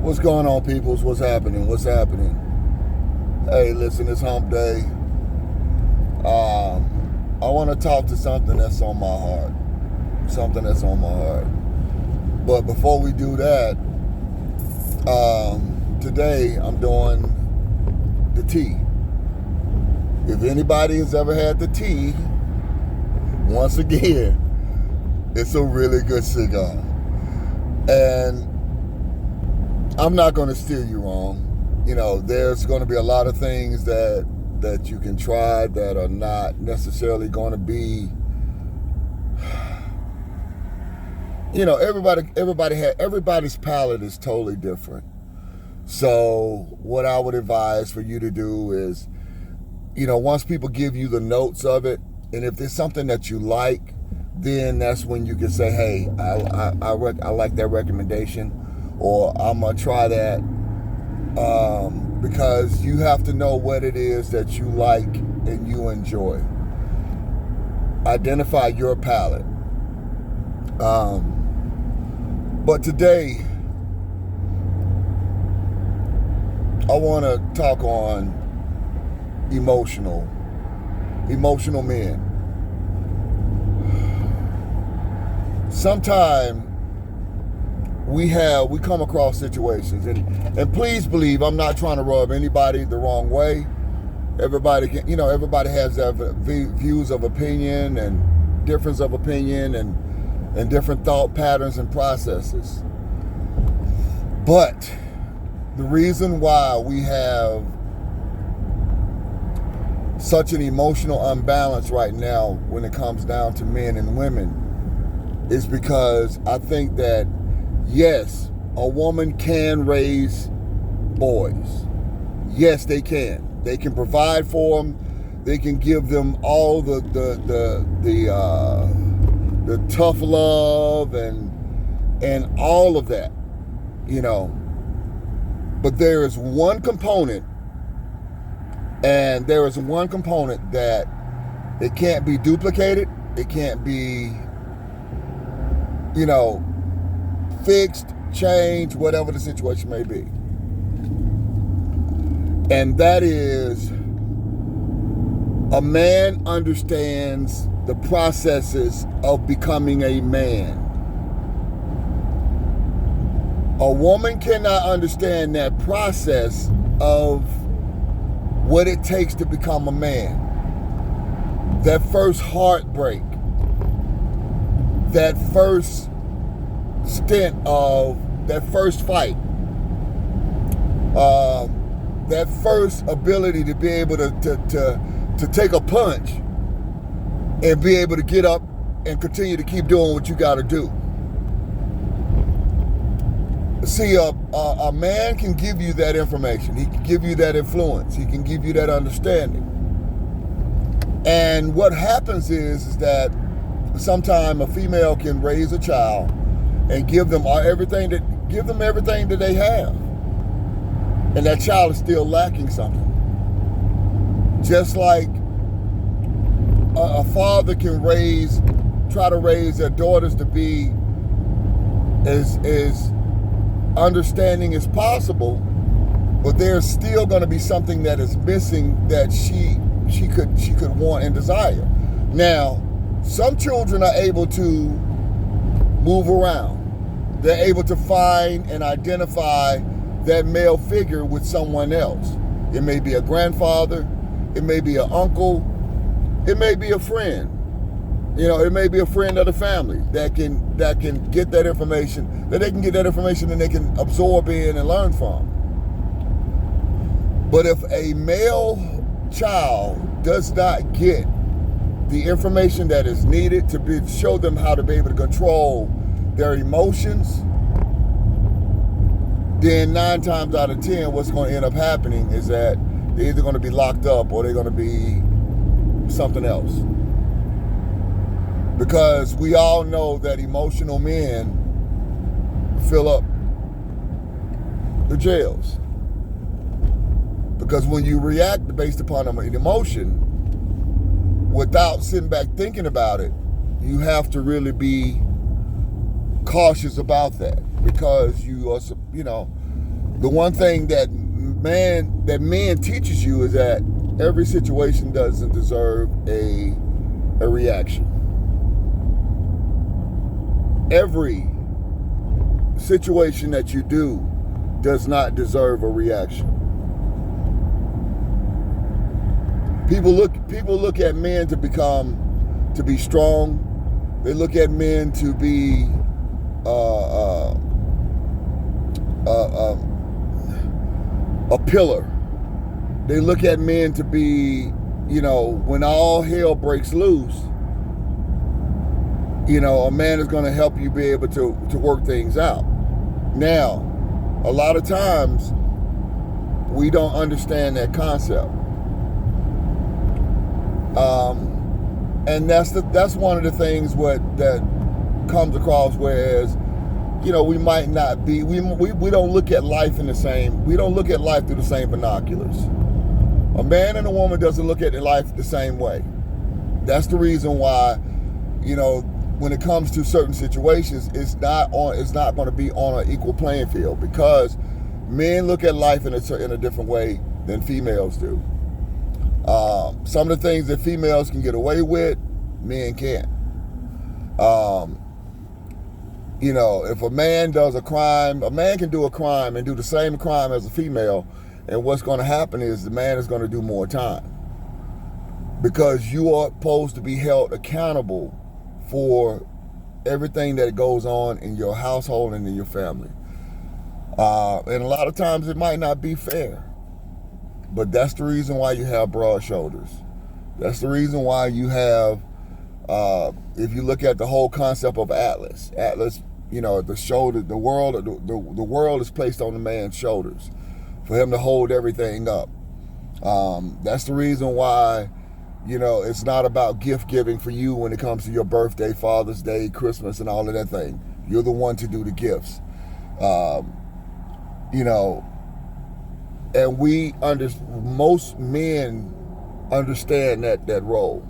What's going on, peoples? What's happening? Hey, listen, it's hump day. I want to talk to something that's on my heart. But before we do that, today I'm doing the tea. If anybody has ever had the tea, once again, it's a really good cigar. And I'm not going to steer you wrong. You know, there's going to be a lot of things that you can try that are not necessarily going to be, you know, everybody's palate is totally different. So what I would advise for you to do is, you know, once people give you the notes of it, and if there's something that you like, then that's when you can say, hey, I like that recommendation, or I'm going to try that, because you have to know what it is that you like and you enjoy. Identify your palate. But today, I want to talk on emotional men. Sometimes we come across situations, and please believe I'm not trying to rub anybody the wrong way. Everybody has their views of opinion and difference of opinion and different thought patterns and processes. But the reason why we have such an emotional imbalance right now when it comes down to men and women is because I think that, yes, a woman can raise boys. Yes, they can. They can provide for them. They can give them all the tough love and all of that, you know. But there is one component, that it can't be duplicated. It can't be, you know, fixed, changed, whatever the situation may be. And that is, a man understands the processes of becoming a man. A woman cannot understand that process of what it takes to become a man. That first heartbreak, that first stint of that first fight, that first ability to be able to take a punch and be able to get up and continue to keep doing what you got to do. See, a man can give you that information. He can give you that influence. He can give you that understanding. And what happens is that sometimes a female can raise a child and give them everything that they have, and that child is still lacking something. Just like a father can try to raise their daughters to be as understanding as possible, but there's still going to be something that is missing that she could want and desire. Now, some children are able to move around. They're able to find and identify that male figure with someone else. It may be a grandfather, it may be an uncle, it may be a friend. You know, it may be a friend of the family that can get that information, and they can absorb in and learn from. But if a male child does not get the information that is needed to show them how to be able to control their emotions, then 9 times out of 10, what's going to end up happening is that they're either going to be locked up or they're going to be something else. Because we all know that emotional men fill up the jails. Because when you react based upon an emotion without sitting back thinking about it, you have to really be cautious about that, because you are, you know, The one thing that men teaches you is that every situation doesn't deserve a reaction. Every situation that you do does not deserve a reaction. People look at men to be strong. They look at men to be a pillar. They look at men to be, when all hell breaks loose, a man is going to help you be able to work things out. Now, a lot of times we don't understand that concept. And that's one of the things that comes across, whereas, we might not be, we don't look at life we don't look at life through the same binoculars. A man and a woman doesn't look at life the same way. That's the reason why, when it comes to certain situations, it's not going to be on an equal playing field, because men look at life in a different way than females do. Some of the things that females can get away with, men can't. If a man does a crime, a man can do a crime and do the same crime as a female, and what's going to happen is the man is going to do more time, because you are supposed to be held accountable for everything that goes on in your household and in your family. And a lot of times it might not be fair, but that's the reason why you have broad shoulders. That's the reason why you have, if you look at the whole concept of Atlas, the shoulder, the world is placed on the man's shoulders for him to hold everything up. That's the reason why, it's not about gift giving for you when it comes to your birthday, Father's Day, Christmas, and all of that thing. You're the one to do the gifts. And most men understand that role.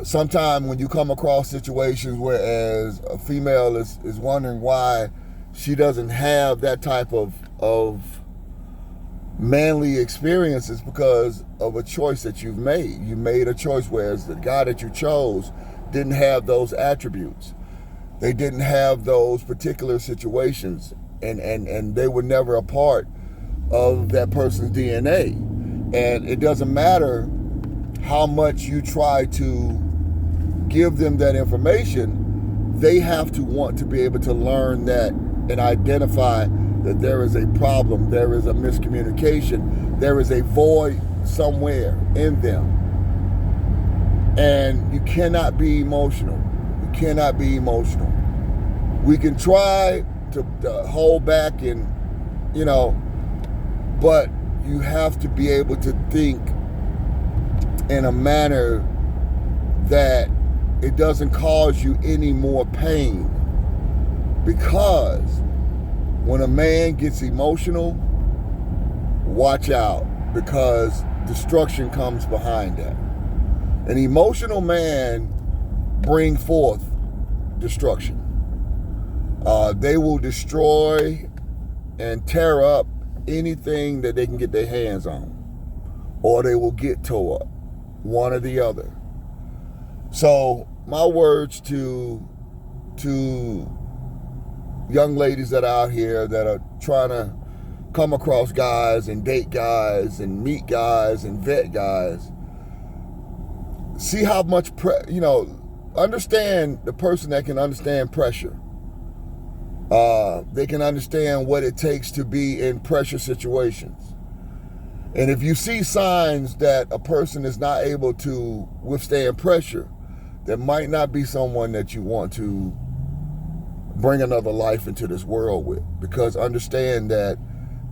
Sometimes when you come across situations whereas a female is wondering why she doesn't have that type of manly experiences, because of a choice that you've made. You made a choice, whereas the guy that you chose didn't have those attributes. They didn't have those particular situations, and they were never a part of that person's DNA. And it doesn't matter how much you try to give them that information, they have to want to be able to learn that and identify that there is a problem, there is a miscommunication, there is a void somewhere in them. And you cannot be emotional. You cannot be emotional. We can try to hold back and, but you have to be able to think in a manner that it doesn't cause you any more pain. Because when a man gets emotional, watch out, because destruction comes behind that. An emotional man bring forth destruction. They will destroy and tear up anything that they can get their hands on, or they will get tore up, one or the other. So my words to young ladies that are out here that are trying to come across guys and date guys and meet guys and vet guys, see how much understand the person that can understand pressure. They can understand what it takes to be in pressure situations. And if you see signs that a person is not able to withstand pressure, that might not be someone that you want to bring another life into this world with. Because understand that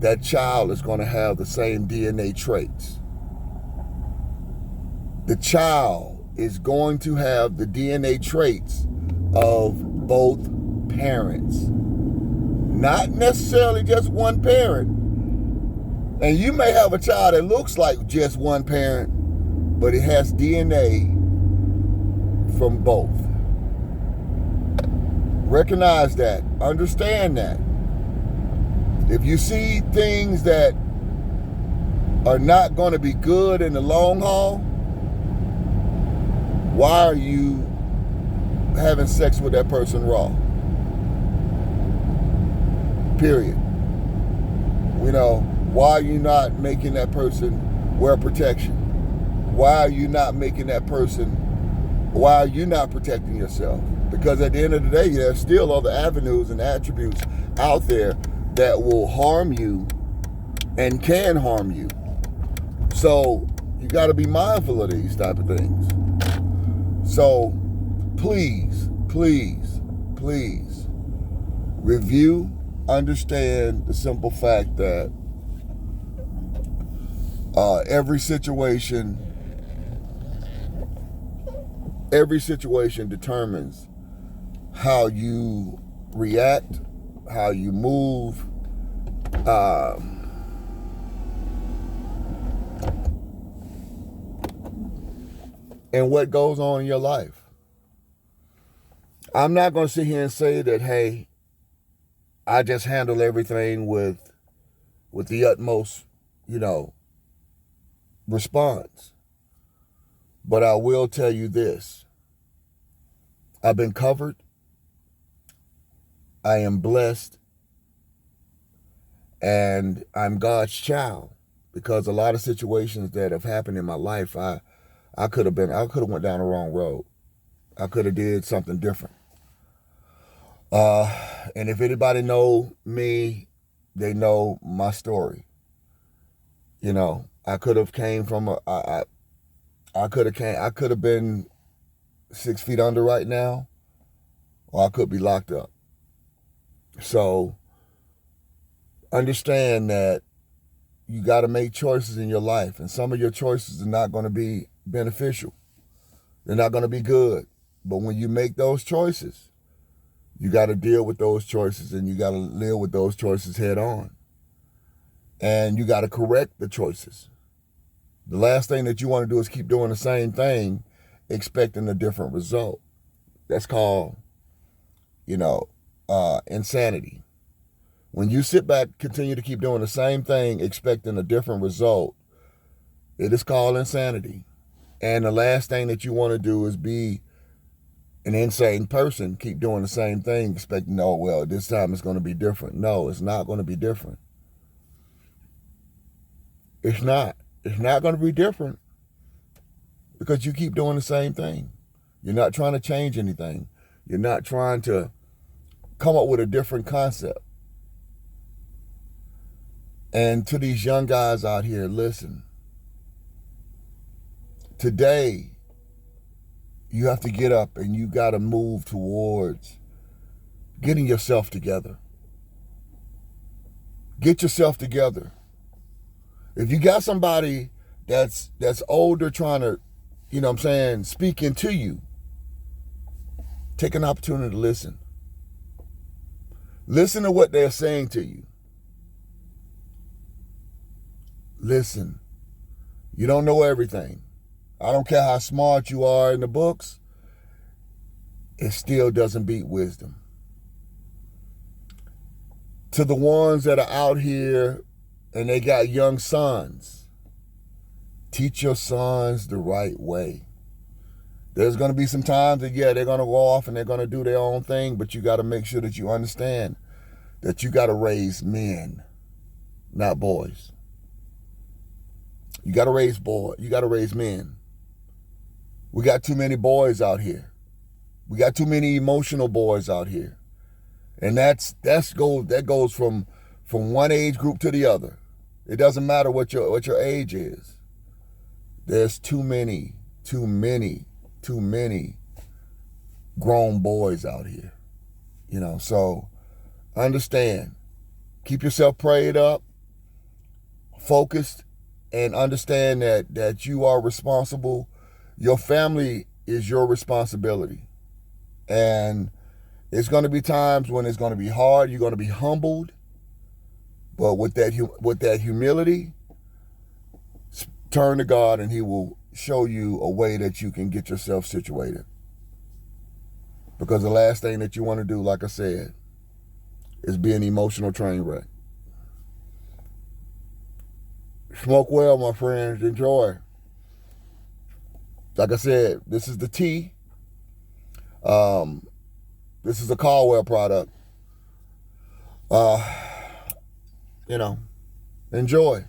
that child is going to have the same DNA traits. The child is going to have the DNA traits of both parents. Not necessarily just one parent. And you may have a child that looks like just one parent, but it has DNA from both. Recognize that. Understand that. If you see things that are not going to be good in the long haul, why are you having sex with that person raw? Period. You know, why are you not making that person wear protection? Why are you not making that person, why are you not protecting yourself? Because at the end of the day, there's still other avenues and attributes out there that will harm you and can harm you. So you got to be mindful of these type of things. So please, please, please review, understand the simple fact that every situation determines how you react, how you move, and what goes on in your life. I'm not going to sit here and say that, hey, I just handle everything with the utmost, response. But I will tell you this. I've been covered. I am blessed. And I'm God's child, because a lot of situations that have happened in my life, I could have went down the wrong road. I could have did something different. And if anybody know me, they know my story. I could have came from I could have been 6 feet under right now, or I could be locked up. So understand that you got to make choices in your life, and some of your choices are not going to be beneficial. They're not going to be good. But when you make those choices, you got to deal with those choices, and you got to live with those choices head on. And you got to correct the choices. The last thing that you want to do is keep doing the same thing, expecting a different result. That's called, insanity. When you sit back, continue to keep doing the same thing, expecting a different result, it is called insanity. And the last thing that you want to do is be an insane person, keep doing the same thing, expecting, this time it's going to be different. No, it's not going to be different. It's not. It's not going to be different because you keep doing the same thing. You're not trying to change anything. You're not trying to come up with a different concept. And to these young guys out here, listen. Today, you have to get up and you got to move towards getting yourself together. Get yourself together. If you got somebody that's older trying to, speak into you, take an opportunity to listen. Listen to what they're saying to you. Listen. You don't know everything. I don't care how smart you are in the books, it still doesn't beat wisdom. To the ones that are out here and they got young sons, teach your sons the right way. There's going to be some times that, they're going to go off and they're going to do their own thing, but you got to make sure that you understand that you got to raise men, not boys. You got to raise boys. You got to raise men. We got too many boys out here. We got too many emotional boys out here. And that goes from one age group to the other. It doesn't matter what your age is. There's too many grown boys out here. So understand. Keep yourself prayed up, focused, and understand that you are responsible. Your family is your responsibility. And it's going to be times when it's going to be hard. You're going to be humbled. But with that humility, turn to God and He will show you a way that you can get yourself situated. Because the last thing that you want to do, like I said, is be an emotional train wreck. Smoke well, my friends. Enjoy. Like I said, this is the tea. This is a Caldwell product. You know, enjoy.